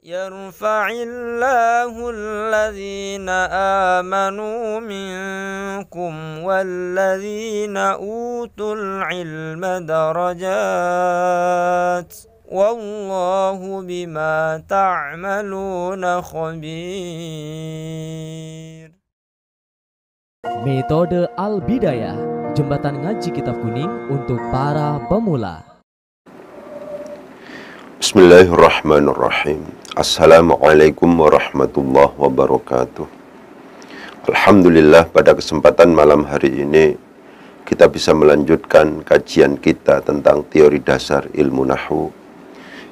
يرفع الله الذين آمنوا منكم والذين أوتوا العلم درجات والله بما تعملون خبير. Metode Al-Bidayah, jembatan ngaji kitab kuning untuk para pemula. Bismillahirrahmanirrahim. Assalamualaikum warahmatullahi wabarakatuh. Alhamdulillah, pada kesempatan malam hari ini kita bisa melanjutkan kajian kita tentang teori dasar ilmu nahwu,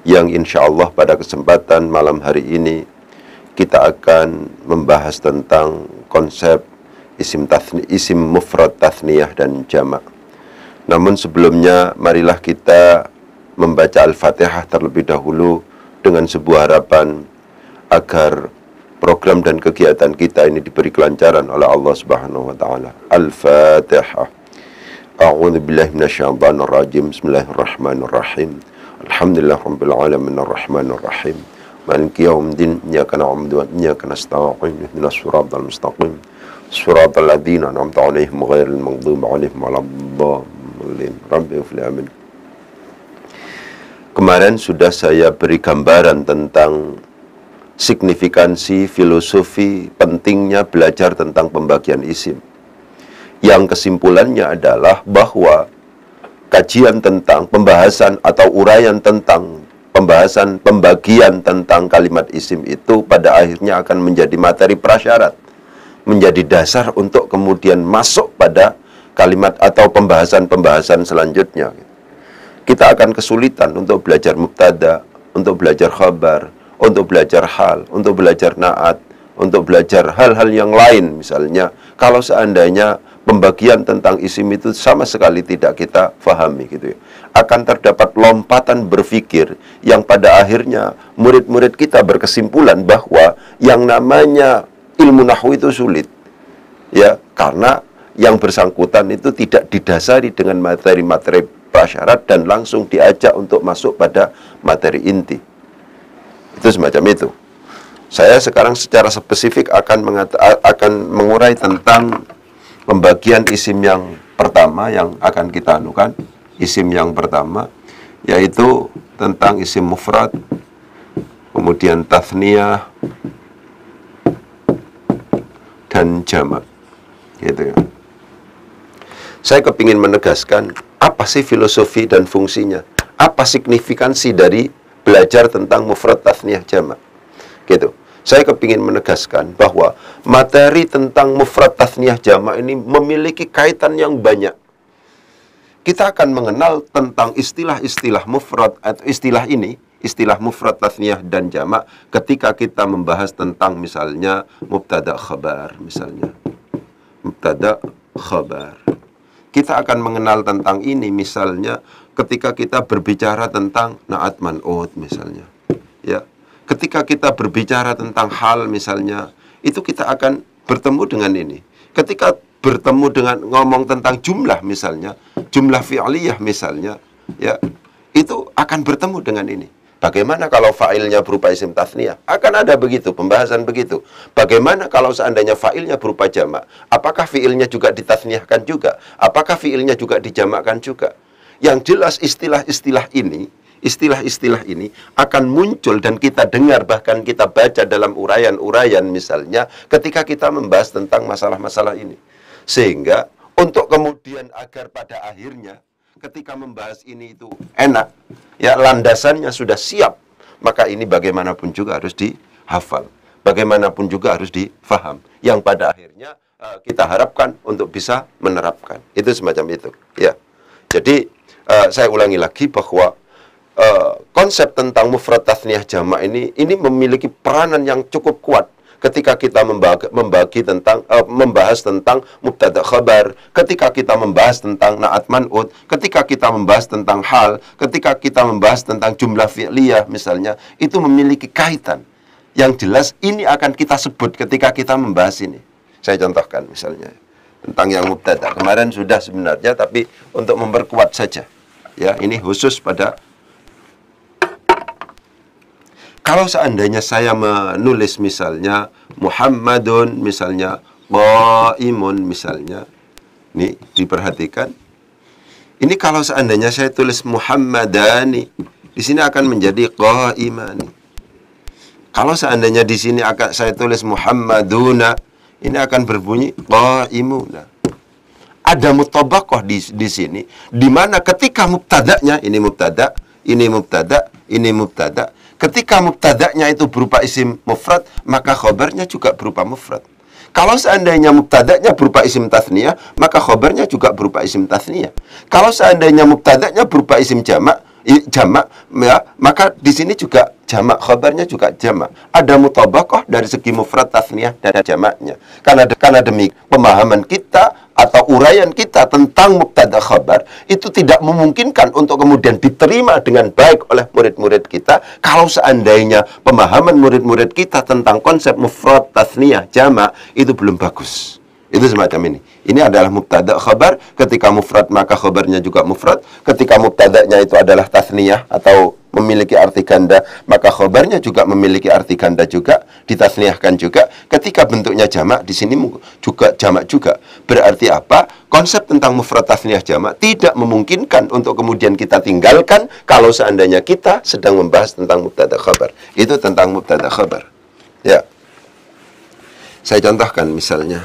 yang insya Allah pada kesempatan malam hari ini kita akan membahas tentang konsep isim mufrad, tathniyah dan jamak. Namun sebelumnya marilah kita membaca Al-Fatihah terlebih dahulu dengan sebuah harapan agar program dan kegiatan kita ini diberi kelancaran oleh Allah Subhanahu wa taala. Al-Fatihah. A'udzu billahi minasyaitonir rajim. Bismillahirrahmanirrahim. Alhamdulillahirabbil alamin arrahmanir rahim. Maliki yaumiddin. Iyyaka na'budu wa iyyaka nasta'in. Ihdinas siratal mustaqim. Siratal ladzina an'amta 'alaihim ghairil maghdubi 'alaihim waladdallin. Rabbi ighfir li. Kemarin sudah saya beri gambaran tentang signifikansi, filosofi, pentingnya belajar tentang pembagian isim. Yang kesimpulannya adalah bahwa kajian tentang pembahasan atau uraian tentang pembahasan pembagian tentang kalimat isim itu pada akhirnya akan menjadi materi prasyarat, menjadi dasar untuk kemudian masuk pada kalimat atau pembahasan-pembahasan selanjutnya. Kita akan kesulitan untuk belajar mubtada, untuk belajar khabar, untuk belajar hal, untuk belajar na'at, untuk belajar hal-hal yang lain misalnya, kalau seandainya pembagian tentang isim itu sama sekali tidak kita fahami gitu ya. Akan terdapat lompatan berpikir yang pada akhirnya murid-murid kita berkesimpulan bahwa yang namanya ilmu nahwu itu sulit. Ya, karena yang bersangkutan itu tidak didasari dengan materi-materi prasyarat dan langsung diajak untuk masuk pada materi inti. Itu semacam itu. Saya sekarang secara spesifik akan mengurai tentang pembagian isim yang pertama yang akan kita anukan. Isim yang pertama yaitu tentang isim mufrad, kemudian tathniyah dan jamak. Gitu ya. Saya kepingin menegaskan apa sih filosofi dan fungsinya? Apa signifikansi dari belajar tentang mufrad, tathniyah, jamak? Gitu. Saya kepingin menegaskan bahwa materi tentang mufrad, tathniyah, jamak ini memiliki kaitan yang banyak. Kita akan mengenal tentang istilah-istilah mufrad atau istilah ini, istilah mufrad, tathniyah, dan jamak ketika kita membahas tentang misalnya mubtada khabar misalnya. Mubtada khabar. Kita akan mengenal tentang ini misalnya ketika kita berbicara tentang na'at man'ut misalnya. Ya. Ketika kita berbicara tentang hal misalnya, itu kita akan bertemu dengan ini. Ketika bertemu dengan ngomong tentang jumlah misalnya, jumlah fi'liyah misalnya, ya, itu akan bertemu dengan ini. Bagaimana kalau fa'ilnya berupa isim tathniyah? Akan ada begitu, pembahasan begitu. Bagaimana kalau seandainya fa'ilnya berupa jamak? Apakah fi'ilnya juga ditathniyahkan juga? Apakah fi'ilnya juga dijamakkan juga? Yang jelas istilah-istilah ini akan muncul dan kita dengar, bahkan kita baca dalam uraian-uraian misalnya ketika kita membahas tentang masalah-masalah ini. Sehingga untuk kemudian agar pada akhirnya ketika membahas ini itu enak, ya, landasannya sudah siap, maka ini bagaimanapun juga harus dihafal, bagaimanapun juga harus difaham, yang pada akhirnya kita harapkan untuk bisa menerapkan. Itu semacam itu, ya. Jadi saya ulangi lagi bahwa konsep tentang mufrad, tathniyah, jamak ini memiliki peranan yang cukup kuat ketika kita membahas tentang mubtada khabar, ketika kita membahas tentang na'at man'ut, ketika kita membahas tentang hal, ketika kita membahas tentang jumlah fi'liyah misalnya, itu memiliki kaitan. Yang jelas ini akan kita sebut ketika kita membahas ini. Saya contohkan misalnya tentang yang mubtada. Kemarin sudah sebenarnya, tapi untuk memperkuat saja. Ya, ini khusus pada Kalau seandainya saya menulis misalnya Muhammadun, misalnya Qaimun, misalnya, nih diperhatikan. Ini kalau seandainya saya tulis Muhammadani, di sini akan menjadi Qaimani. Kalau seandainya di sini akan saya tulis Muhammaduna, ini akan berbunyi Qaimuna. Ada mutabaqah di sini, di mana ketika mubtada'nya, ini mubtada, ini mubtada, ini mubtada. Ketika mubtada'nya itu berupa isim mufrad, maka khobarnya juga berupa mufrad. Kalau seandainya mubtada'nya berupa isim tathniyah, maka khobarnya juga berupa isim tathniyah. Kalau seandainya mubtada'nya berupa isim jamak, ya, maka di sini juga jamak, khobarnya juga jamak. Ada mutabaqah dari segi mufrad, tathniyah, dan jamaknya. Karena demi pemahaman kita atau uraian kita tentang mubtada khabar itu tidak memungkinkan untuk kemudian diterima dengan baik oleh murid-murid kita kalau seandainya pemahaman murid-murid kita tentang konsep mufrad, tathniyah, jamak itu belum bagus. Itu semacam ini. Ini adalah mubtada khabar. Ketika mufrad maka khabarnya juga mufrad. Ketika mubtadanya itu adalah tathniyah atau memiliki arti ganda, maka khabarnya juga memiliki arti ganda juga, ditathniyahkan juga. Ketika bentuknya jamak, di sini juga jamak juga. Berarti apa? Konsep tentang mufrad, tathniyah, jamak tidak memungkinkan untuk kemudian kita tinggalkan kalau seandainya kita sedang membahas tentang mubtada khabar. Itu tentang mubtada khabar. Ya. Saya contohkan misalnya.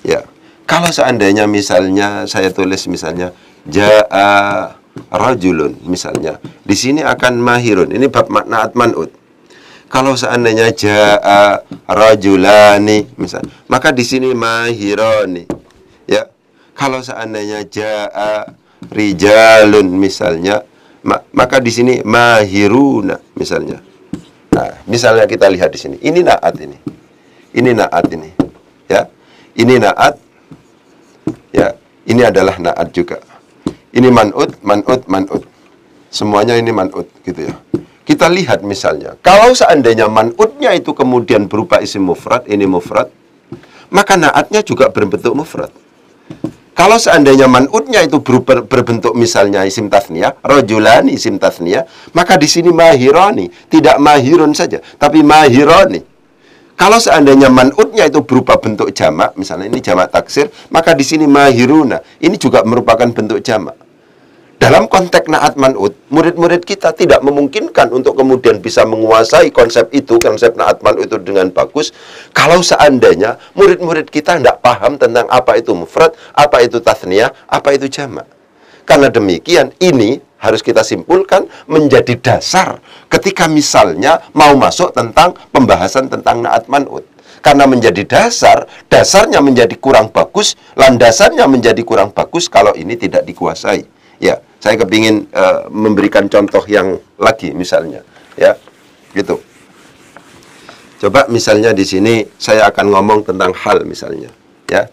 Ya. Kalau seandainya misalnya saya tulis misalnya jaa rajulun misalnya. Di sini akan mahirun. Ini bab makna atman'ud. Kalau seandainya jaa rajulani misalnya, maka di sini mahironi. Ya. Kalau seandainya jaa rijalun misalnya, maka di sini mahiruna misalnya. Nah, misalnya kita lihat di sini. Ini naat ini. Ini naat ini. Ya. Ini naat. Ya, ini adalah naat juga. Ini man'ud, man'ud, man'ud. Semuanya ini man'ud gitu ya. Kita lihat misalnya, kalau seandainya man'udnya itu kemudian berupa isim mufrad, ini mufrad, maka naatnya juga berbentuk mufrad. Kalau seandainya man'udnya itu berbentuk misalnya isim tathniyah, rajulani isim tathniyah, maka di sini mahirani, tidak mahirun saja, tapi mahirani. Kalau seandainya man'udnya itu berupa bentuk jamak, misalnya ini jamak taksir, maka di sini mahiruna. Ini juga merupakan bentuk jamak. Dalam konteks naat man'ud, murid-murid kita tidak memungkinkan untuk kemudian bisa menguasai konsep itu, konsep naat man'ud itu dengan bagus, kalau seandainya murid-murid kita tidak paham tentang apa itu mufrad, apa itu tathniyah, apa itu jamak. Karena demikian, ini harus kita simpulkan menjadi dasar ketika misalnya mau masuk tentang pembahasan tentang naat man'ud. Karena menjadi dasar, dasarnya menjadi kurang bagus, landasannya menjadi kurang bagus kalau ini tidak dikuasai. Ya, saya kepingin memberikan contoh yang lagi misalnya, ya, gitu. Coba misalnya di sini saya akan ngomong tentang hal misalnya, ya.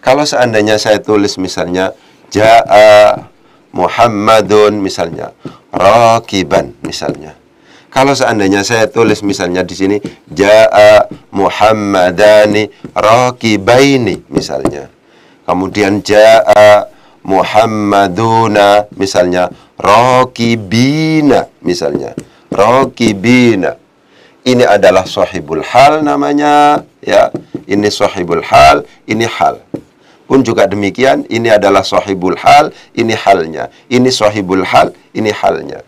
Kalau seandainya saya tulis misalnya jaa Muhammadun misalnya, rakiban misalnya. Kalau seandainya saya tulis misalnya di sini jaa Muhammadani rakibaini misalnya. Kemudian jaa Muhammaduna misalnya rakibina misalnya. Rakibina. Ini adalah sahibul hal namanya, ya. Ini sahibul hal, ini hal. Pun juga demikian, ini adalah sahibul hal, ini halnya. Ini sahibul hal, ini halnya.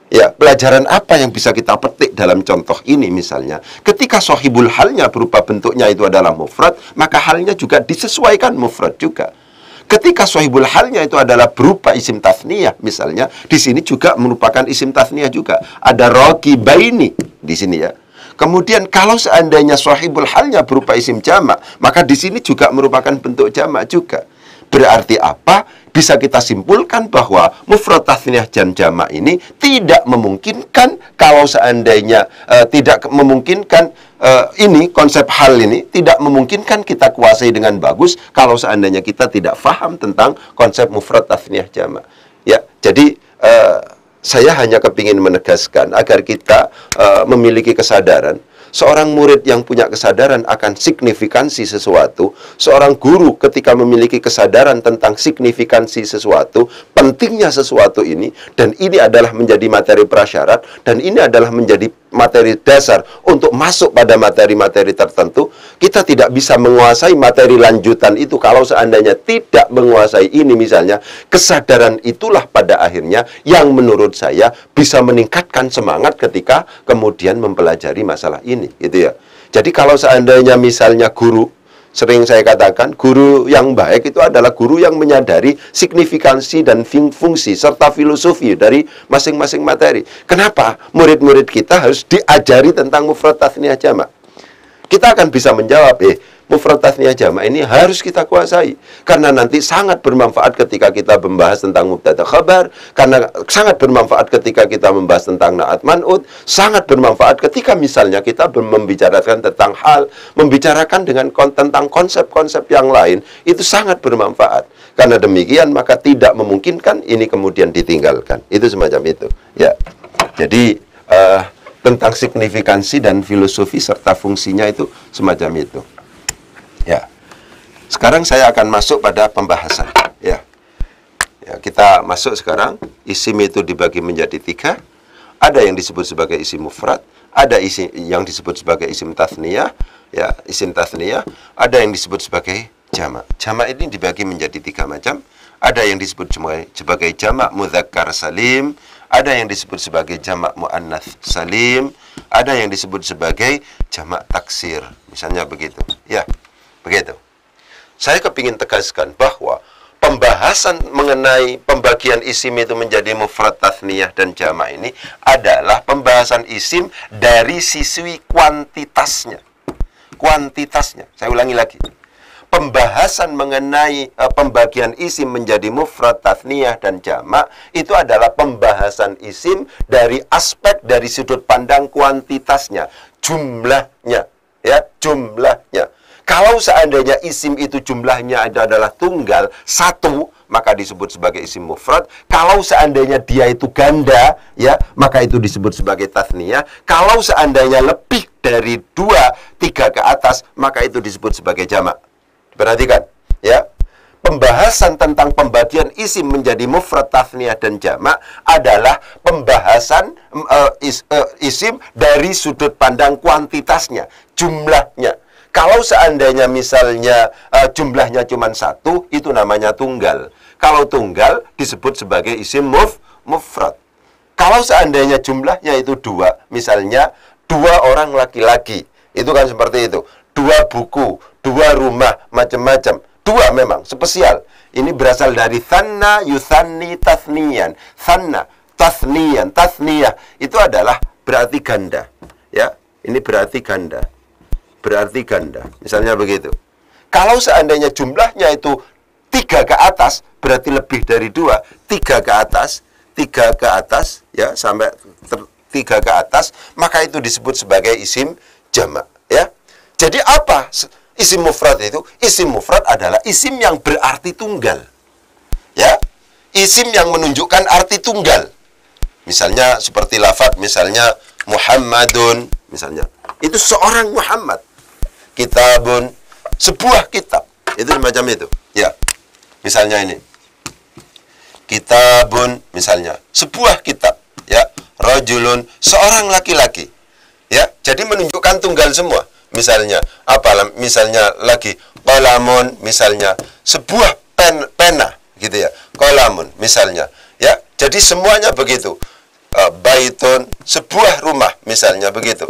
Ya, pelajaran apa yang bisa kita petik dalam contoh ini misalnya? Ketika sahibul halnya berupa bentuknya itu adalah mufrad, maka halnya juga disesuaikan mufrad juga. Ketika sahibul halnya itu adalah berupa isim tathniyah misalnya, di sini juga merupakan isim tathniyah juga. Ada raqibaini di sini ya. Kemudian kalau seandainya sahibul halnya berupa isim jamak, maka di sini juga merupakan bentuk jamak juga. Berarti apa? Bisa kita simpulkan bahwa mufrad, tathniyah, dan jamak ini tidak memungkinkan kalau seandainya tidak memungkinkan ini konsep hal ini tidak memungkinkan kita kuasai dengan bagus kalau seandainya kita tidak paham tentang konsep mufrad, tathniyah, jamak. Ya, jadi saya hanya kepingin menegaskan agar kita memiliki kesadaran Seorang murid yang punya kesadaran akan signifikansi sesuatu, seorang guru ketika memiliki kesadaran tentang signifikansi sesuatu, pentingnya sesuatu ini, dan ini adalah menjadi materi prasyarat, dan ini adalah menjadi materi dasar untuk masuk pada materi-materi tertentu. Kita tidak bisa menguasai materi lanjutan itu kalau seandainya tidak menguasai ini. Misalnya, kesadaran itulah pada akhirnya yang menurut saya bisa meningkatkan semangat ketika kemudian mempelajari masalah ini, gitu ya. Jadi kalau seandainya misalnya guru, sering saya katakan, guru yang baik itu adalah guru yang menyadari signifikansi dan fungsi serta filosofi dari masing-masing materi. Kenapa murid-murid kita harus diajari tentang mufrad tathniyah jamak? Kita akan bisa menjawab, mufrad tathniyah jamak ini harus kita kuasai. Karena nanti sangat bermanfaat ketika kita membahas tentang mubtada khabar, karena sangat bermanfaat ketika kita membahas tentang na'at man'ut, sangat bermanfaat ketika misalnya kita membicarakan tentang hal, membicarakan tentang konsep-konsep yang lain, itu sangat bermanfaat. Karena demikian maka tidak memungkinkan ini kemudian ditinggalkan. Itu semacam itu. Ya. Jadi tentang signifikansi dan filosofi serta fungsinya itu semacam itu. Ya. Sekarang saya akan masuk pada pembahasan. Ya, kita masuk sekarang. Isim itu dibagi menjadi 3. Ada yang disebut sebagai isim mufrad, ada isim yang disebut sebagai isim tathniyah. Ya, isim tathniyah. Ada yang disebut sebagai jamak. Jamak ini dibagi menjadi 3 macam. Ada yang disebut sebagai jamak mudzakkar salim, ada yang disebut sebagai jamak muannats salim, ada yang disebut sebagai jamak taksir. Misalnya begitu. Ya, begitu. Saya kepingin tegaskan bahwa pembahasan mengenai pembagian isim itu menjadi mufrad, tathniyah, dan jamak ini adalah pembahasan isim dari sisi kuantitasnya. Kuantitasnya. Saya ulangi lagi. Pembahasan mengenai pembagian isim menjadi mufrad, tathniyah, dan jamak itu adalah pembahasan isim dari aspek dari sudut pandang kuantitasnya, jumlahnya, ya, jumlahnya. Kalau seandainya isim itu jumlahnya adalah tunggal, 1, maka disebut sebagai isim mufrad. Kalau seandainya dia itu ganda, ya, maka itu disebut sebagai tathniyah. Kalau seandainya lebih dari 2, 3 ke atas, maka itu disebut sebagai jamak. Perhatikan, ya. Pembahasan tentang pembagian isim menjadi mufrad, tathniyah, dan jamak adalah pembahasan isim dari sudut pandang kuantitasnya, jumlahnya. Kalau seandainya misalnya jumlahnya cuma 1, itu namanya tunggal. Kalau tunggal disebut sebagai isim mufrad. Kalau seandainya jumlahnya itu 2, misalnya 2 orang laki-laki, itu kan seperti itu. 2 buku, 2 rumah, macam-macam. 2 memang, spesial. Ini berasal dari thanna, yuthanni, tathniyan. Thanna, tathniyan, tathniyah. Itu adalah berarti ganda. Ya, ini berarti ganda. Berarti ganda. Misalnya begitu. Kalau seandainya jumlahnya itu 3 ke atas, berarti lebih dari 2. 3 ke atas, 3 ke atas, ya, sampai 3 ke atas, maka itu disebut sebagai isim jamak, ya. Jadi apa isim mufrad itu? Isim mufrad adalah isim yang berarti tunggal. Ya. Isim yang menunjukkan arti tunggal. Misalnya seperti lafaz, misalnya Muhammadun, misalnya. Itu seorang Muhammad. Kitabun, sebuah kitab. Itu semacam itu. Ya. Misalnya ini. Kitabun, misalnya, sebuah kitab, ya. Rajulun, seorang laki-laki. Ya, jadi menunjukkan tunggal semua. Misalnya, misalnya lagi qalamun, misalnya sebuah pena, gitu ya. Qalamun, misalnya, ya. Jadi semuanya begitu. Baitun, sebuah rumah, misalnya begitu.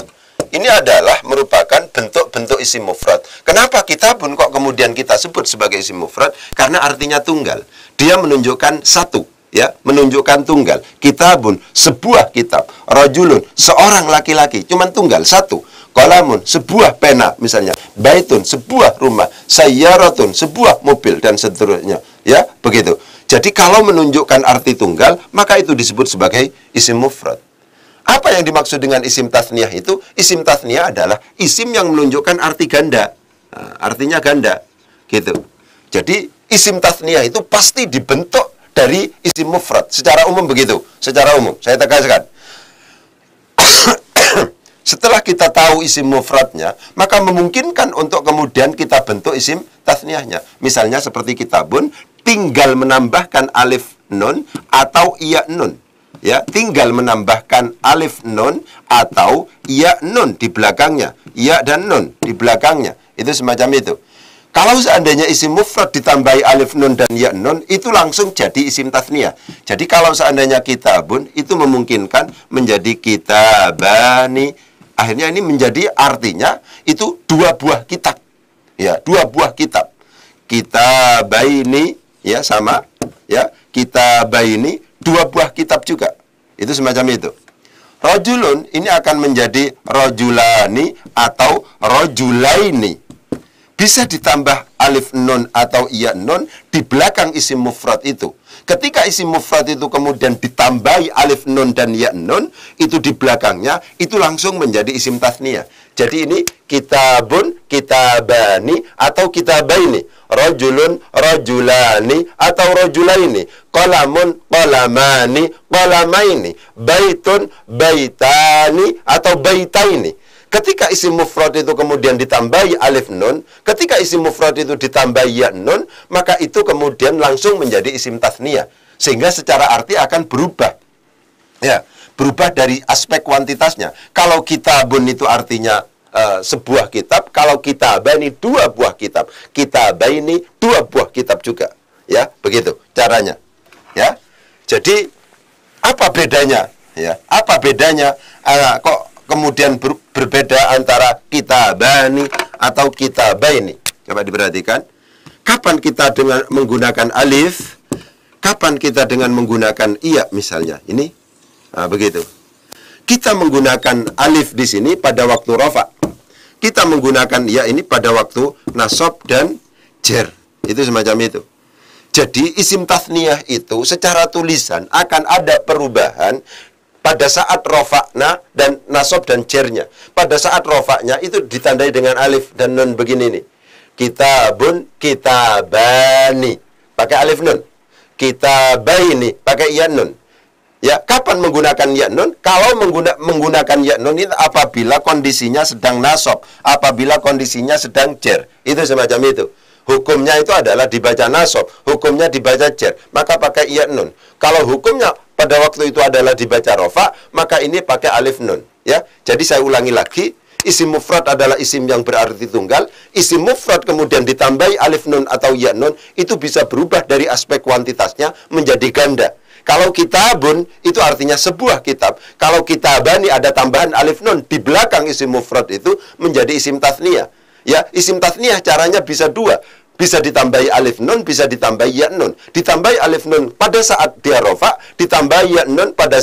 Ini adalah merupakan bentuk-bentuk isim mufrad. Kenapa kitabun kok kemudian kita sebut sebagai isim mufrad? Karena artinya tunggal. Dia menunjukkan satu, ya, menunjukkan tunggal. Kitabun, sebuah kitab. Rajulun, seorang laki-laki, cuman tunggal, satu. Qalamun, sebuah pena, misalnya. Baitun, sebuah rumah. Sayyaratun, sebuah mobil, dan seterusnya. Ya, begitu. Jadi kalau menunjukkan arti tunggal, maka itu disebut sebagai isim mufrad. Apa yang dimaksud dengan isim tathniyah itu? Isim tathniyah adalah isim yang menunjukkan arti ganda. Nah, artinya ganda. Gitu. Jadi isim tathniyah itu pasti dibentuk dari isim mufrad. Secara umum begitu. Secara umum. Saya tegaskan. Setelah kita tahu isim mufradnya, maka memungkinkan untuk kemudian kita bentuk isim tasniahnya. Misalnya seperti kitabun, tinggal menambahkan alif nun atau iya nun. Ya, tinggal menambahkan alif nun atau iya nun di belakangnya. Iya dan nun di belakangnya. Itu semacam itu. Kalau seandainya isim mufrad ditambahi alif nun dan ya nun, itu langsung jadi isim tasniyah. Jadi kalau seandainya kitabun, itu memungkinkan menjadi kitabani. Akhirnya ini menjadi artinya itu dua buah kitab. Ya, dua buah kitab. Kitabaini, ya sama. Ya, kitabaini, dua buah kitab juga. Itu semacam itu. Rajulun ini akan menjadi rajulani atau rajulaini. Bisa ditambah alif nun atau iya nun di belakang isim mufrad itu. Ketika isim mufrad itu kemudian ditambahi alif nun dan ya nun, itu di belakangnya, itu langsung menjadi isim tasniyah. Jadi ini kitabun, kitabani, atau kitabaini. Rajulun, rajulani, atau rajulaini. Qalamun, qalamani, qalamaini. Baitun, baitani, atau baitaini. Ketika isim mufrad itu kemudian ditambahi alif nun, ketika isim mufrad itu ditambahi ya nun, maka itu kemudian langsung menjadi isim tasniyah. Sehingga secara arti akan berubah. Ya, berubah dari aspek kuantitasnya. Kalau kitabun itu artinya sebuah kitab, kalau kitabani dua buah kitab. Kitabaini dua buah kitab juga. Ya, begitu caranya. Ya. Jadi apa bedanya? Ya, apa bedanya? Kok kemudian berbeda antara kitabani atau kitabaini? Coba diperhatikan. Kapan kita dengan menggunakan alif? Kapan kita dengan menggunakan iya misalnya? Ini, begitu. Kita menggunakan alif di sini pada waktu rafa. Kita menggunakan ya ini pada waktu nasab dan jer. Itu semacam itu. Jadi isim tasniyah itu secara tulisan akan ada perubahan pada saat rofa'na dan nasab dan jernya. Pada saat rofa'nya itu ditandai dengan alif dan nun begini nih. Kitabun, kitabani. Pakai alif nun. Kitabaini. Pakai ya nun. Ya, kapan menggunakan ya nun? Kalau menggunakan ya nun itu apabila kondisinya sedang nasab, apabila kondisinya sedang jer. Itu semacam itu. Hukumnya itu adalah dibaca nasab, hukumnya dibaca jer, maka pakai ya nun. Kalau hukumnya pada waktu itu adalah dibaca rofa, maka ini pakai alif nun. Ya, jadi saya ulangi lagi. Isim mufrad adalah isim yang berarti tunggal. Isim mufrad kemudian ditambahi alif nun atau ya nun, itu bisa berubah dari aspek kuantitasnya menjadi ganda. Kalau kitabun itu artinya sebuah kitab. Kalau kitabani ada tambahan alif nun di belakang isim mufrad itu menjadi isim tasniyah. Ya, isim tasniyah caranya bisa dua. Bisa ditambahi alif nun, bisa ditambahi ya nun. Ditambahi alif nun pada saat dia rofa, ditambahi ya nun pada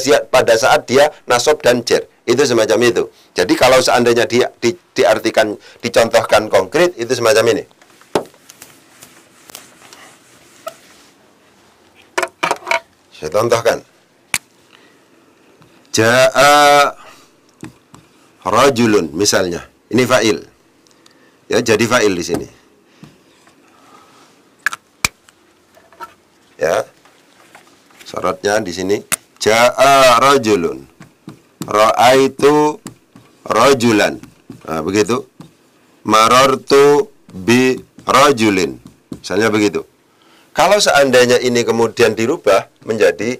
saat dia nasab dan jer. Itu semacam itu. Jadi kalau seandainya diartikan, dicontohkan konkret, itu semacam ini. Saya contohkan. Ja'a rajulun misalnya. Ini fa'il. Ya, jadi fa'il di sini. Ya. Syaratnya di sini ja'a rajulun. Ra'aitu rajulan. Nah, begitu. Marartu bi rajulin. Misalnya begitu. Kalau seandainya ini kemudian dirubah menjadi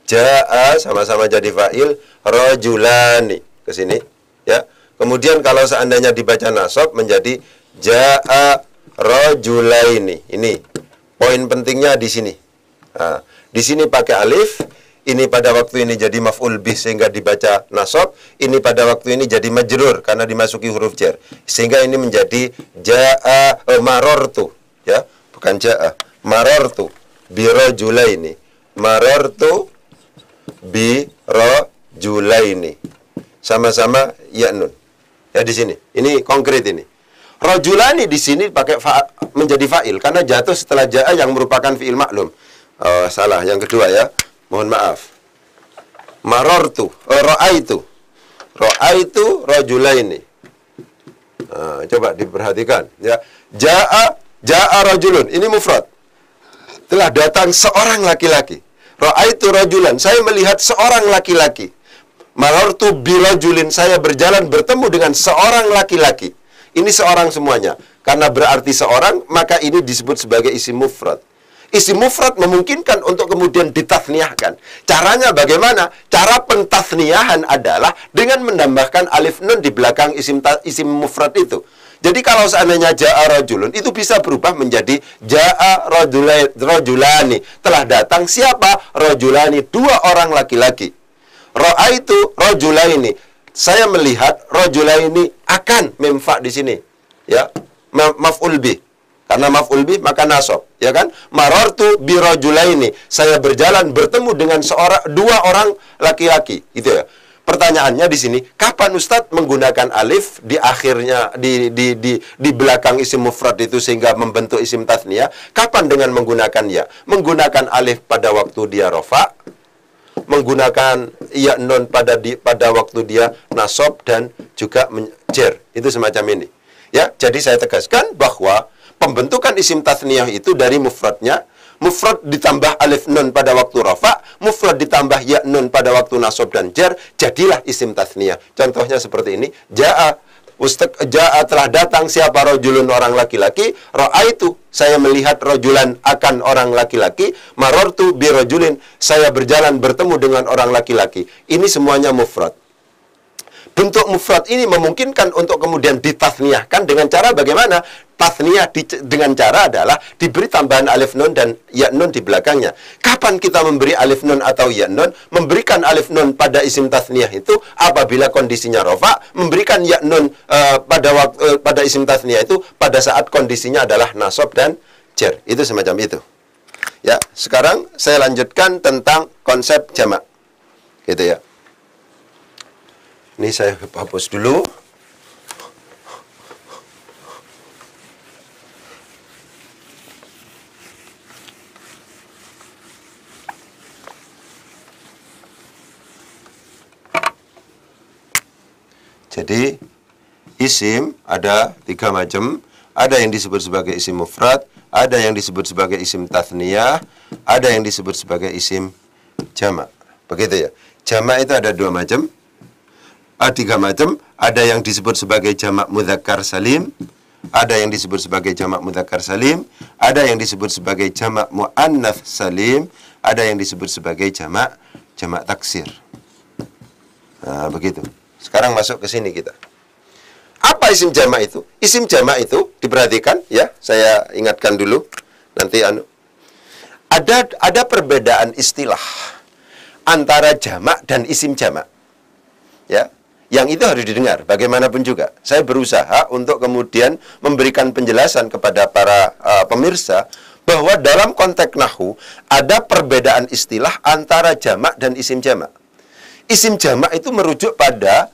ja'a, sama-sama jadi fa'il, rajulani ke sini, ya. Kemudian kalau seandainya dibaca nasab menjadi ja'a rajulaini. Ini poin pentingnya di sini. Nah, di sini pakai alif, ini pada waktu ini jadi maf'ul bih sehingga dibaca nasab, ini pada waktu ini jadi majrur karena dimasuki huruf jar. Sehingga ini menjadi ja'a marartu, ya, bukan ja'a. Marartu bi rajulaini. Marartu bi rajulaini. Sama-sama ya nun. Ya di sini. Ini konkret ini. Rajulani di sini pakai menjadi fa'il karena jatuh setelah ja'a yang merupakan fi'il maklum. Oh, salah. Yang kedua ya. Mohon maaf. Marartu, ra'aitu. Ra'aitu rajulaini. Nah, coba diperhatikan ya. Ja'a rajulun. Ini mufrad. Telah datang seorang laki-laki. Ra'aitu rajulan. Saya melihat seorang laki-laki. Marartu birajulin, saya berjalan bertemu dengan seorang laki-laki. Ini seorang semuanya. Karena berarti seorang, maka ini disebut sebagai isim mufrad. Isim mufrad memungkinkan untuk kemudian ditasniahkan. Caranya bagaimana? Cara pentasniahan adalah dengan menambahkan alif nun di belakang isim mufrad itu. Jadi kalau seandainya ja'a rajulun, itu bisa berubah menjadi ja'a rajulani. Telah datang siapa? Rajulani, dua orang laki-laki. Ra'aitu rajulaini, saya melihat rajulaini akan memfa di sini. Ya, maf'ul bih. Karena maf'ul bih maka nasab, ya kan? Marartu bi rajulaini, saya berjalan bertemu dengan dua orang laki-laki, gitu ya. Pertanyaannya di sini, kapan Ustadz menggunakan alif di akhirnya di belakang isim mufrad itu sehingga membentuk isim tasniyah? Kapan dengan menggunakan ya? Menggunakan alif pada waktu dia rofa, menggunakan ya nun pada waktu dia nasab dan juga jer. Itu semacam ini. Ya, jadi saya tegaskan bahwa pembentukan isim tasniyah itu dari mufradnya, mufrad ditambah alif nun pada waktu rafa, mufrad ditambah ya nun pada waktu nasab dan jar, jadilah isim tasniyah. Contohnya seperti ini, ja'a telah datang siapa rajulun, orang laki-laki, ra'aitu, saya melihat rajulan akan orang laki-laki, marartu bi rajulin, saya berjalan bertemu dengan orang laki-laki. Ini semuanya mufrad. Bentuk mufrad ini memungkinkan untuk kemudian ditasniahkan dengan cara bagaimana? Tasniyah dengan cara adalah diberi tambahan alif nun dan ya nun di belakangnya. Kapan kita memberi alif nun atau ya nun? Memberikan alif nun pada isim tasniyah itu apabila kondisinya rofa, memberikan ya nun pada isim tasniyah itu pada saat kondisinya adalah nasab dan jar. Itu semacam itu. Ya, sekarang saya lanjutkan tentang konsep jamak. Gitu ya. Ini saya hapus dulu. Jadi, isim ada 3 macam. Ada yang disebut sebagai isim mufrad, ada yang disebut sebagai isim tasniyah, ada yang disebut sebagai isim jamak. Begitu ya. Jamak itu ada 2 macam. 3 macam. Ada yang disebut sebagai jamak mudzakkar salim, ada yang disebut sebagai jamak mudzakkar salim, ada yang disebut sebagai jamak muannats salim, ada yang disebut sebagai jamak taksir. Nah, begitu. Sekarang masuk ke sini kita. Apa isim jamak itu? Isim jamak itu diperhatikan ya, saya ingatkan dulu. Nanti ada perbedaan istilah antara jamak dan isim jamak. Ya. Yang itu harus didengar, bagaimanapun juga. Saya berusaha untuk kemudian memberikan penjelasan kepada para pemirsa bahwa dalam konteks nahwu ada perbedaan istilah antara jamak dan isim jamak. Isim jamak itu merujuk pada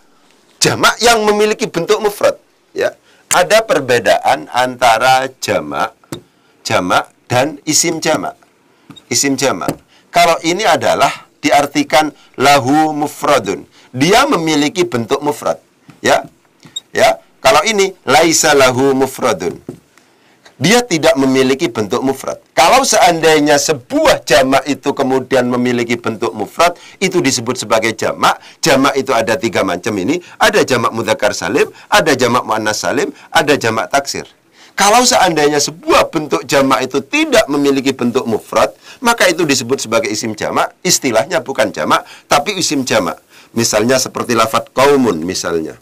jamak yang memiliki bentuk mufrad. Ya, ada perbedaan antara jamak dan isim jamak. Isim jamak. Kalau ini adalah diartikan lahu mufradun. Dia memiliki bentuk mufrad, ya. Kalau ini laisa lahu mufradun, dia tidak memiliki bentuk mufrad. Kalau seandainya sebuah jamak itu kemudian memiliki bentuk mufrad, itu disebut sebagai jamak. Jamak itu ada 3 macam ini. Ada jamak mudzakkar salim, ada jamak muannats salim, ada jamak taksir. Kalau seandainya sebuah bentuk jamak itu tidak memiliki bentuk mufrad, maka itu disebut sebagai isim jamak. Istilahnya bukan jamak, tapi isim jamak. Misalnya seperti lafadz qaumun misalnya.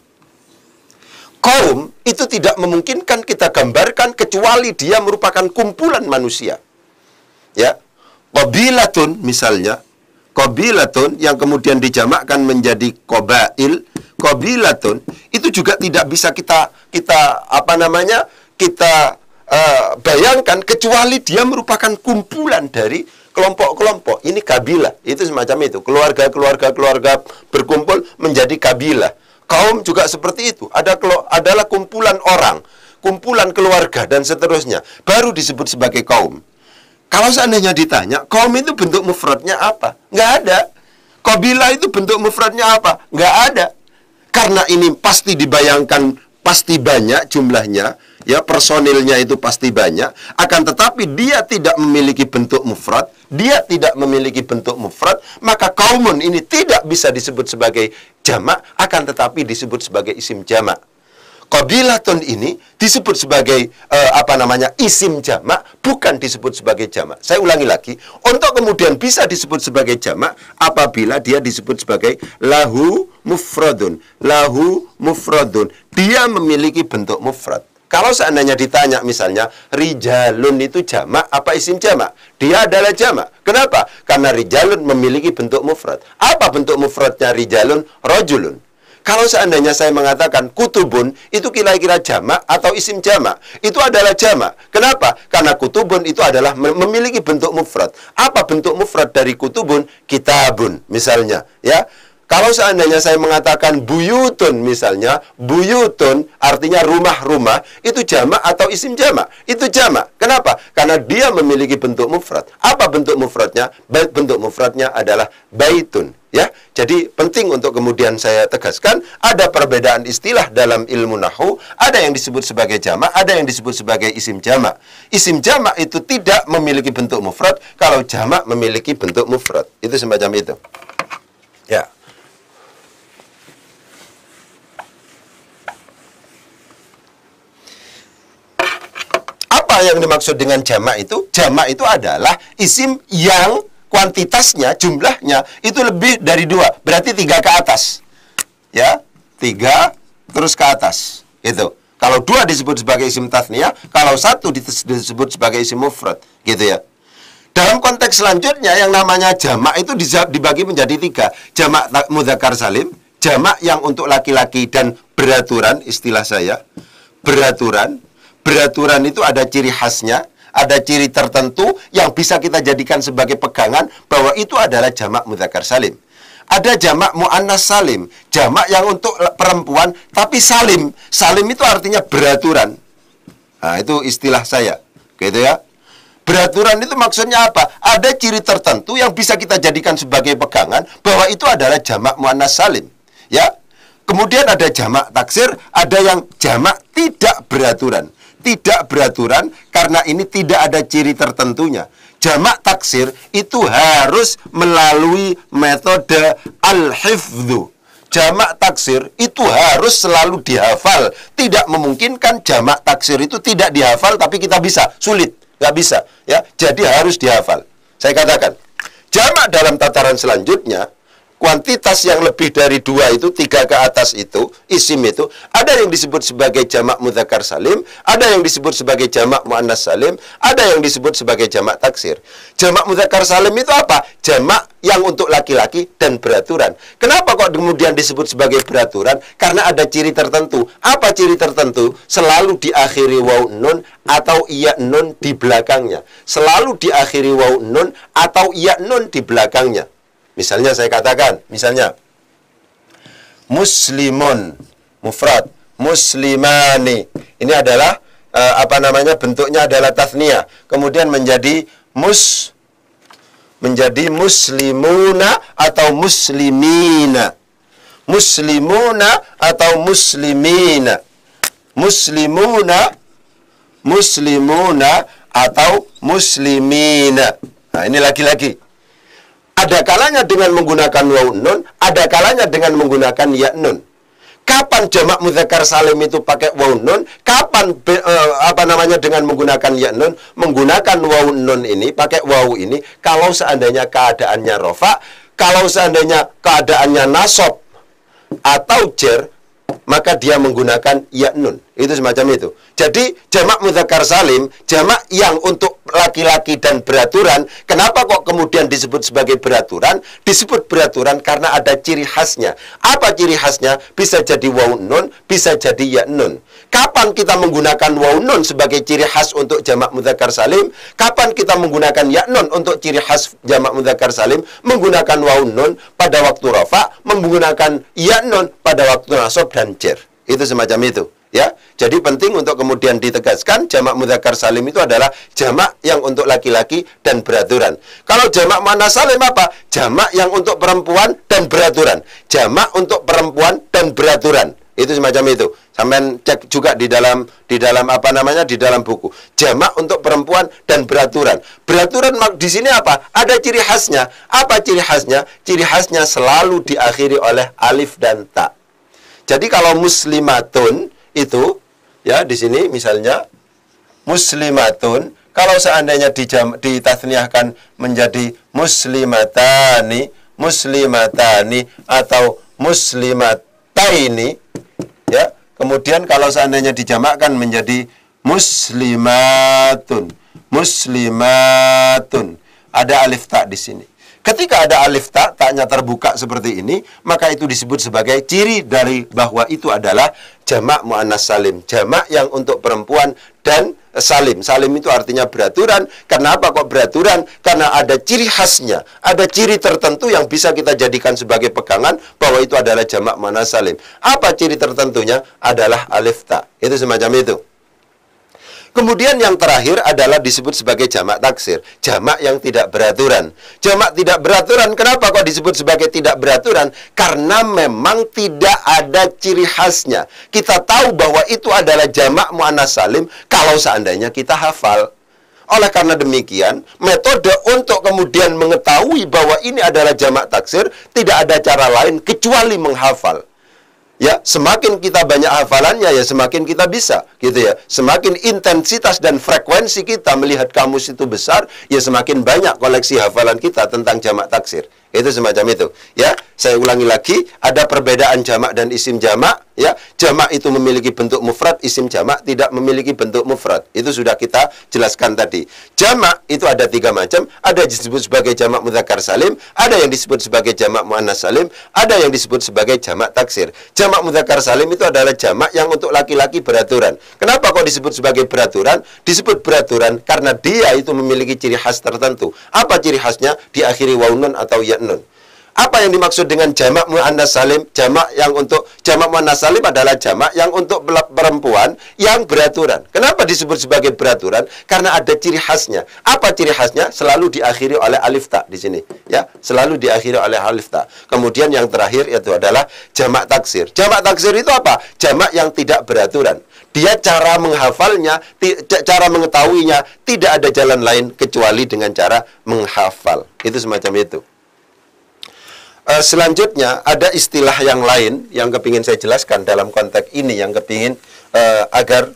Kaum itu tidak memungkinkan kita gambarkan kecuali dia merupakan kumpulan manusia. Ya. Qabilatun misalnya. Qabilatun yang kemudian dijamakkan menjadi qabail. Qabilatun itu juga tidak bisa kita bayangkan kecuali dia merupakan kumpulan dari kelompok-kelompok. Ini kabilah, itu semacam itu. Keluarga berkumpul menjadi kabilah. Kaum juga seperti itu. Adalah kumpulan orang, kumpulan keluarga, dan seterusnya. Baru disebut sebagai kaum. Kalau seandainya ditanya, kaum itu bentuk mufradnya apa? Nggak ada. Kabilah itu bentuk mufradnya apa? Nggak ada. Karena ini pasti dibayangkan, pasti banyak jumlahnya. ya personilnya itu pasti banyak, akan tetapi dia tidak memiliki bentuk mufrad, maka qaumun ini tidak bisa disebut sebagai jamak, akan tetapi disebut sebagai isim jamak. Qabilatun ini disebut sebagai isim jamak, bukan disebut sebagai jamak. Saya ulangi lagi, untuk kemudian bisa disebut sebagai jamak apabila dia disebut sebagai lahu mufradun. Dia memiliki bentuk mufrad. Kalau seandainya ditanya misalnya rijalun itu jamak apa isim jamak? Dia adalah jamak. Kenapa? Karena rijalun memiliki bentuk mufrad. Apa bentuk mufradnya rijalun? Rajulun. Kalau seandainya saya mengatakan kutubun, itu kira-kira jamak atau isim jamak? Itu adalah jamak. Kenapa? Karena kutubun itu adalah memiliki bentuk mufrad. Apa bentuk mufrad dari kutubun? Kitabun, misalnya. Ya. Kalau seandainya saya mengatakan buyutun, misalnya, buyutun artinya rumah-rumah, itu jamak atau isim jamak? Itu jamak. Kenapa? Karena dia memiliki bentuk mufrad. Apa bentuk mufradnya? Bentuk mufradnya adalah baitun. Ya, jadi penting untuk kemudian saya tegaskan, ada perbedaan istilah dalam ilmu nahwu, ada yang disebut sebagai jamak, ada yang disebut sebagai isim jamak. Isim jamak itu tidak memiliki bentuk mufrad, kalau jamak memiliki bentuk mufrad. Itu semacam itu. Ya. Apa yang dimaksud dengan jamak itu? Jamak itu adalah isim yang kuantitasnya, jumlahnya itu lebih dari 2, berarti 3 ke atas. Ya, 3 terus ke atas. Itu. Kalau 2 disebut sebagai isim tathniyah, kalau 1 disebut sebagai isim mufrad, gitu ya. Dalam konteks selanjutnya yang namanya jamak itu dibagi menjadi 3. Jamak mudzakkar salim, jamak yang untuk laki-laki dan beraturan, istilah saya. Beraturan itu ada ciri khasnya, ada ciri tertentu yang bisa kita jadikan sebagai pegangan bahwa itu adalah jamak mudzakkar salim. Ada jamak muannas salim, jamak yang untuk perempuan tapi salim. Salim itu artinya beraturan. Nah, itu istilah saya. Gitu ya. Beraturan itu maksudnya apa? Ada ciri tertentu yang bisa kita jadikan sebagai pegangan bahwa itu adalah jamak muannas salim. Ya. Kemudian ada jamak taksir, ada yang jamak tidak beraturan. Tidak beraturan karena ini tidak ada ciri tertentunya. Jamak taksir itu harus melalui metode al-hifdzu. Jamak taksir itu harus selalu dihafal. Tidak memungkinkan jamak taksir itu tidak dihafal tapi kita bisa. Sulit, nggak bisa. Ya, jadi harus dihafal. Saya katakan, jamak dalam tataran selanjutnya, kuantitas yang lebih dari 2 itu, 3 ke atas itu, isim itu, ada yang disebut sebagai jamak mudzakkar salim, ada yang disebut sebagai jamak muannas salim, ada yang disebut sebagai jamak taksir. Jamak mudzakkar salim itu apa? Jamak yang untuk laki-laki dan beraturan. Kenapa kok kemudian disebut sebagai beraturan? Karena ada ciri tertentu. Apa ciri tertentu? Selalu diakhiri waw nun atau iya nun di belakangnya. Selalu diakhiri waw nun atau iya nun di belakangnya. Misalnya saya katakan, misalnya muslimun mufrad, muslimani. Ini adalah bentuknya adalah tathniyah. Kemudian menjadi muslimuna atau muslimina. Muslimuna atau muslimina. Muslimuna atau muslimina. Nah, ini lagi-lagi. Ada kalanya dengan menggunakan waw nun, ada kalanya dengan menggunakan ya nun. Kapan jamak mudzakkar salim itu pakai waw nun? Kapan dengan menggunakan ya nun? Menggunakan waw nun ini, pakai waw ini kalau seandainya keadaannya rofa, kalau seandainya keadaannya nasab atau jer, maka dia menggunakan ya nun. Itu semacam itu. Jadi jamak mudzakkar salim, jamak yang untuk laki-laki dan beraturan. Kenapa kok kemudian disebut sebagai beraturan? Disebut beraturan karena ada ciri khasnya. Apa ciri khasnya? Bisa jadi waw nun, bisa jadi ya nun. Kapan kita menggunakan waw nun sebagai ciri khas untuk jamak mudzakkar salim? Kapan kita menggunakan ya nun untuk ciri khas jamak mudzakkar salim? Menggunakan waw nun pada waktu rafa, menggunakan ya nun pada waktu nasab dan jer. Itu semacam itu. Ya, jadi penting untuk kemudian ditegaskan jamak mudzakkar salim itu adalah jamak yang untuk laki-laki dan beraturan. Kalau jamak muannas salim apa? Jamak yang untuk perempuan dan beraturan. Jamak untuk perempuan dan beraturan. Itu semacam itu. Sampean cek juga di dalam apa namanya, di dalam buku. Jamak untuk perempuan dan beraturan. Beraturan di sini apa? Ada ciri khasnya. Apa ciri khasnya? Ciri khasnya selalu diakhiri oleh alif dan ta. Jadi kalau muslimatun itu ya di sini misalnya muslimatun, kalau seandainya ditasniahkan menjadi muslimatani atau muslimataini, ya. Kemudian kalau seandainya dijamakkan menjadi muslimatun, ada alif ta di sini. Ketika ada alif ta, taknya terbuka seperti ini, maka itu disebut sebagai ciri dari bahwa itu adalah jamak muannas salim, jamak yang untuk perempuan dan salim. Salim itu artinya beraturan. Kenapa kok beraturan? Karena ada ciri khasnya, ada ciri tertentu yang bisa kita jadikan sebagai pegangan bahwa itu adalah jamak muannas salim. Apa ciri tertentunya? Adalah alif ta. Itu semacam itu. Kemudian yang terakhir adalah disebut sebagai jamak taksir, jamak yang tidak beraturan. Jamak tidak beraturan, kenapa kok disebut sebagai tidak beraturan? Karena memang tidak ada ciri khasnya. Kita tahu bahwa itu adalah jamak muannas salim kalau seandainya kita hafal. Oleh karena demikian, metode untuk kemudian mengetahui bahwa ini adalah jamak taksir tidak ada cara lain kecuali menghafal. Ya, semakin kita banyak hafalannya, ya semakin kita bisa, gitu ya. Semakin intensitas dan frekuensi kita melihat kamus itu besar, ya semakin banyak koleksi hafalan kita tentang jamak taksir. Itu semacam itu. Ya, saya ulangi lagi, ada perbedaan jamak dan isim jamak. Ya, jamak itu memiliki bentuk mufrad, isim jamak tidak memiliki bentuk mufrad. Itu sudah kita jelaskan tadi. Jamak itu ada 3 macam. Ada yang disebut sebagai jamak mudzakkar salim, ada yang disebut sebagai jamak muannas salim, ada yang disebut sebagai jamak taksir. Jamak mudzakkar salim itu adalah jamak yang untuk laki-laki beraturan. Kenapa kok disebut sebagai beraturan? Disebut beraturan karena dia itu memiliki ciri khas tertentu. Apa ciri khasnya? Diakhiri waw nun atau ya nun. Apa yang dimaksud dengan jamak muannas salim? Jamak muannas salim adalah jamak yang untuk perempuan yang beraturan. Kenapa disebut sebagai beraturan? Karena ada ciri khasnya. Apa ciri khasnya? Selalu diakhiri oleh alif ta di sini, ya. Selalu diakhiri oleh alif ta. Kemudian yang terakhir itu adalah jamak taksir. Jamak taksir itu apa? Jamak yang tidak beraturan. Dia cara menghafalnya, cara mengetahuinya tidak ada jalan lain kecuali dengan cara menghafal. Itu semacam itu. Selanjutnya ada istilah yang lain yang kepingin saya jelaskan dalam konteks ini, yang kepingin agar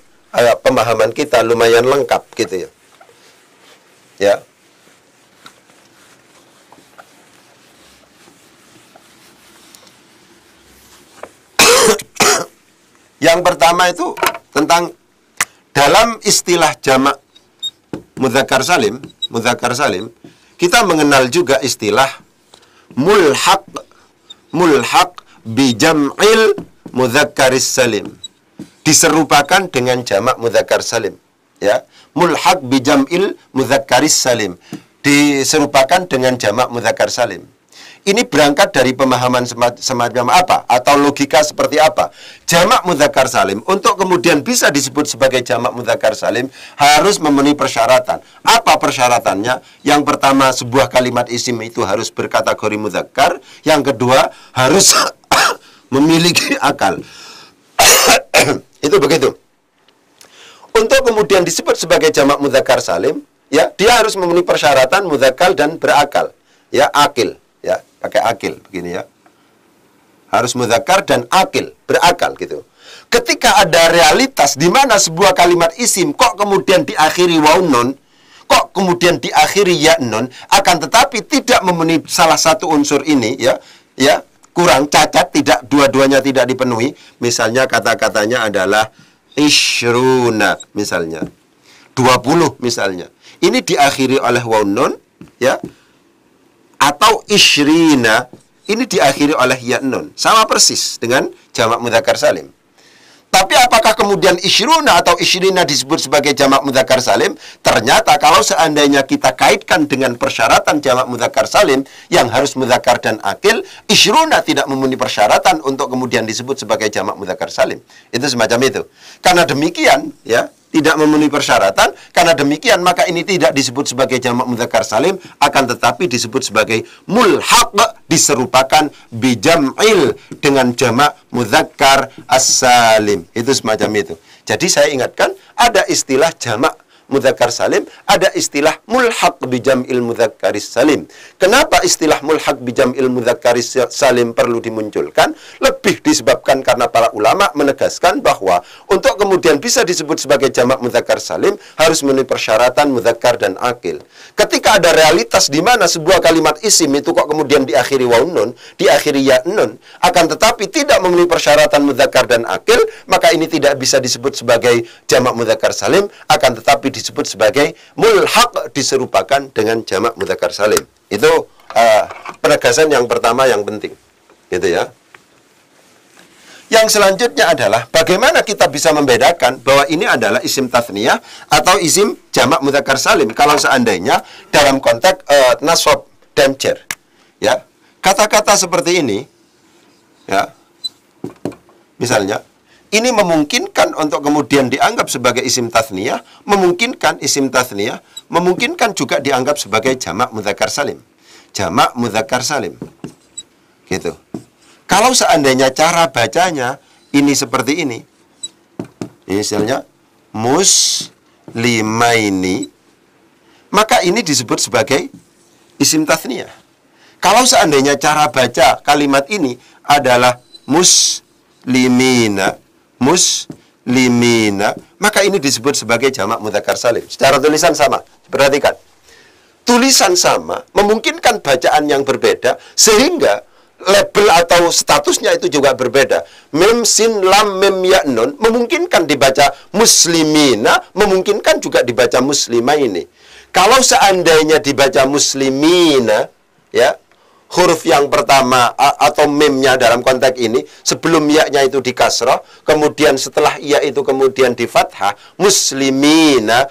pemahaman kita lumayan lengkap gitu ya. Ya. Yang pertama itu tentang dalam istilah jamak mudzakkar salim, kita mengenal juga istilah mulhaq bi jam'il mudzakkaris salim. Diserupakan dengan jamak mudzakkar salim, ya. Mulhaq bi jam'il mudzakkaris salim. Diserupakan dengan jamak mudzakkar salim. Ini berangkat dari pemahaman semacam apa atau logika seperti apa? Jamak mudzakkar salim untuk kemudian bisa disebut sebagai jamak mudzakkar salim harus memenuhi persyaratan. Apa persyaratannya? Yang pertama, sebuah kalimat isim itu harus berkategori mudzakkar. Yang kedua, harus memiliki akal. Itu begitu. Untuk kemudian disebut sebagai jamak mudzakkar salim, ya, dia harus memenuhi persyaratan mudzakkar dan berakal. Ya, akil. Ya, pakai akil begini ya. Harus mudzakkar dan akil, berakal gitu. Ketika ada realitas di mana sebuah kalimat isim kok kemudian diakhiri waw nun, kok kemudian diakhiri ya nun, akan tetapi tidak memenuhi salah satu unsur ini, ya, kurang, cacat, tidak, dua-duanya tidak dipenuhi. Misalnya kata-katanya adalah ishruna misalnya, 20 misalnya. Ini diakhiri oleh waw nun, ya. Atau ishrina, ini diakhiri oleh ya nun. Sama persis dengan jamak mudzakkar salim. Tapi apakah kemudian ishruna atau ishrina disebut sebagai jamak mudzakkar salim? Ternyata kalau seandainya kita kaitkan dengan persyaratan jamak mudzakkar salim yang harus mudzakkar dan akil, ishruna tidak memenuhi persyaratan untuk kemudian disebut sebagai jamak mudzakkar salim. Itu semacam itu. Karena demikian, ya, tidak memenuhi persyaratan. Karena demikian maka ini tidak disebut sebagai jamak mudzakkar salim, akan tetapi disebut sebagai mulhaq, diserupakan bijam'il dengan jamak mudzakkar as-salim. Itu semacam itu. Jadi saya ingatkan, ada istilah jamak mudzakkar salim, ada istilah mulhaq bijam'il mudzakkaris salim. Kenapa istilah mulhaq bijam'il mudzakkaris salim perlu dimunculkan? Lebih disebabkan karena para ulama menegaskan bahwa untuk kemudian bisa disebut sebagai jamak mudzakkar salim harus memenuhi persyaratan mudzakkar dan akil. Ketika ada realitas di mana sebuah kalimat isim itu kok kemudian diakhiri waw nun, diakhiri ya nun, akan tetapi tidak memenuhi persyaratan mudzakkar dan akil, maka ini tidak bisa disebut sebagai jamak mudzakkar salim, akan tetapi disebut sebagai mulhaq, diserupakan dengan jamak mudzakkar salim. Itu penegasan yang pertama yang penting. Gitu ya. Yang selanjutnya adalah bagaimana kita bisa membedakan bahwa ini adalah isim tathniyah atau isim jamak mudzakkar salim kalau seandainya dalam konteks nasab dan jar. Ya. Kata-kata seperti ini ya. Misalnya ini memungkinkan untuk kemudian dianggap sebagai isim tathniyah, memungkinkan isim tathniyah, memungkinkan juga dianggap sebagai jamak mudzakkar salim. Jamak mudzakkar salim. Gitu. Kalau seandainya cara bacanya ini seperti ini. Misalnya muslimaini, maka ini disebut sebagai isim tathniyah. Kalau seandainya cara baca kalimat ini adalah muslimina, maka ini disebut sebagai jamak mudzakkar salim. Secara tulisan sama. Perhatikan. Tulisan sama memungkinkan bacaan yang berbeda sehingga label atau statusnya itu juga berbeda. Mim sin lam mim ya nun memungkinkan dibaca muslimina, memungkinkan juga dibaca muslimaini. Kalau seandainya dibaca muslimina, ya, huruf yang pertama atau mimnya dalam konteks ini sebelum ya-nya itu di kasrah, kemudian setelah ya itu kemudian di fathah, muslimina,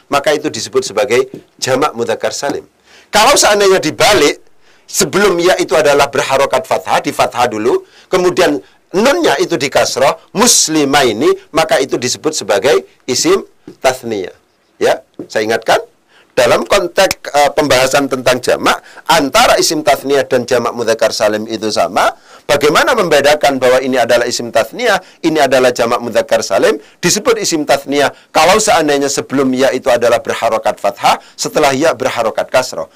maka itu disebut sebagai jamak mudzakkar salim. Kalau seandainya dibalik, sebelum ya itu adalah berharokat fathah, di fathah dulu, kemudian nunnya itu di kasrah, muslimaini, maka itu disebut sebagai isim tathniyah. Ya, saya ingatkan, dalam konteks pembahasan tentang jamak, antara isim tathniyah dan jamak mudzakkar salim itu sama. Bagaimana membedakan bahwa ini adalah isim tathniyah, ini adalah jamak mudzakkar salim? Disebut isim tathniyah kalau seandainya sebelum ya itu adalah berharokat fathah, setelah ya berharokat kasrah.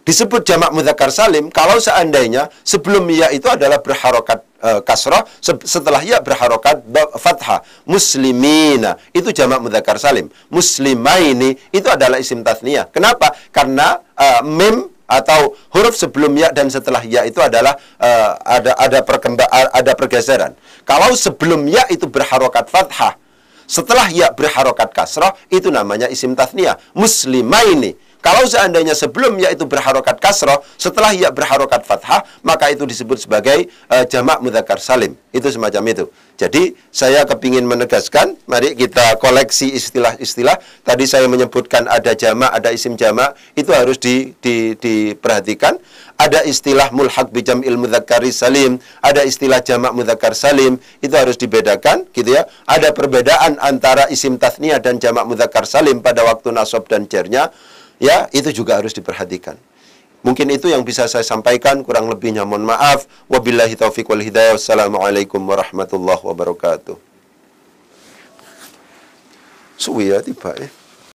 Disebut jamak mudzakkar salim kalau seandainya sebelum ya itu adalah berharokat kasrah, setelah ya berharokat fathah. Muslimina itu jamak mudzakkar salim. Muslimaini itu adalah isim tathniyah. Kenapa? Karena mim atau huruf sebelum ya dan setelah ya itu adalah ada pergeseran. Kalau sebelum ya itu berharokat fathah, setelah ya berharokat kasrah, itu namanya isim tathniyah. Muslimaini. Kalau seandainya sebelum ya itu berharokat kasrah, setelah ya berharokat fathah, maka itu disebut sebagai jamak mudzakkar salim. Itu semacam itu. Jadi saya kepingin menegaskan, mari kita koleksi istilah-istilah. Tadi saya menyebutkan ada jamak, ada isim jamak, itu harus diperhatikan. Ada istilah mulhaq bijam'il mudzakkari salim, ada istilah jamak mudzakkar salim, itu harus dibedakan, gitu ya. Ada perbedaan antara isim tathniyah dan jamak mudzakkar salim pada waktu nasab dan jarnya. Ya, itu juga harus diperhatikan. Mungkin itu yang bisa saya sampaikan, kurang lebihnya mohon maaf. Wabillahi taufiq wal hidayah. Wassalamualaikum warahmatullahi wabarakatuh. Suwi ya tiba ya.